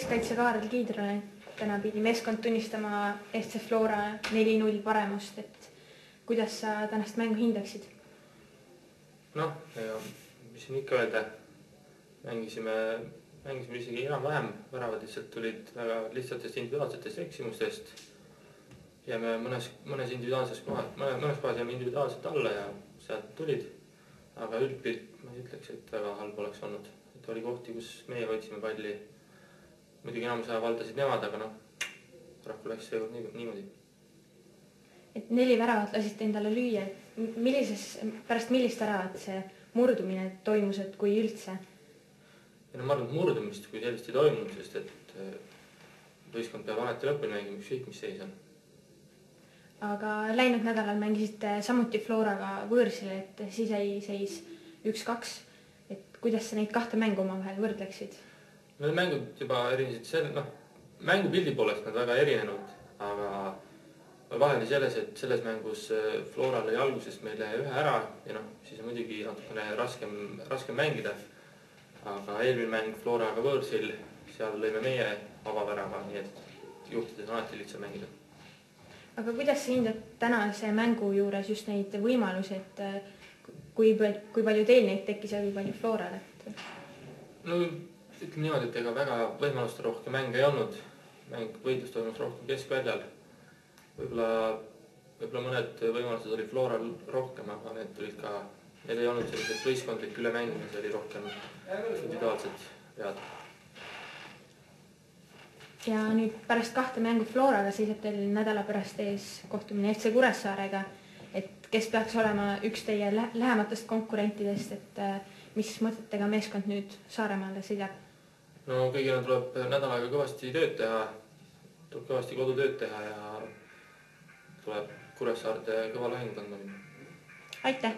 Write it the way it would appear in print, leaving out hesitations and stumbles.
keskkaitse Kaarel Kiidrole täna pidi meeskond tunnistama FC Flora 4-0 paremust, et kuidas sa tänast mängu hindaksid? Noh, mis siin ikka öelda, mängisime isegi enam-vähem, väravad lihtsalt tulid väga lihtsatest individuaalsetest eksimustest ja me mõnes kohas jääme individuaalselt alla ja sealt tulid, aga üldpilt ma ei ütleks, et väga halb oleks olnud. Et oli kohti, kus meie hoidsime palli, muidugi enamus aja valdasid nemad, aga paraku läks seekord niimoodi. Et 4 väravat lasite endale lüüa, pärast millist väravat see murdumine toimus, et kui üldse? Ja ma arvan, et murdumist kui sellist ei toimunud, sest et võistkond peab alati lõpuni mängima, ükskõik mis seis on. Aga läinud nädalal mängisite samuti Floraga võõrsile, et siis jäi seis 1-2. Et kuidas sa neid kahte mängu omavahel võrdleksid? Need mängud juba erinesid, mängupildi poolest nad väga erinenud, aga vahel oli selles, et selles mängus Flora lõi algusest meile ühe ära ja siis on muidugi natukene raskem mängida. Aga eelmine mäng Floraga võõrsil, seal lõime meie avavärava, nii et juhtides on alati lihtsam mängida. Aga kuidas sa hindad tänase mängu juures just neid võimalusi, et kui palju teil neid tekkis ja kui palju Floral? No ütleme niimoodi, et ega väga võimaluste rohkem mänge ei olnud. Mäng võidlus toimus rohkem keskväljal. Võib-olla mõned võimalused oli Floral rohkem, aga need ei olnud sellised võistkondlik ülemängimine, see oli rohkem individuaalsed vead. Ja nüüd pärast 2 mängu Floraga seisab teil nädala pärast ees kohtumine FC Kuressaarega, et kes peaks olema üks teie lähematest konkurentidest, et mis mõtetega meeskond nüüd Saaremaale sõidab? No kõigile tuleb nädalaga kõvasti tööd teha, tuleb kõvasti kodutööd teha ja tuleb Kuressaarde kõva lahingu kandma minna. Aitäh!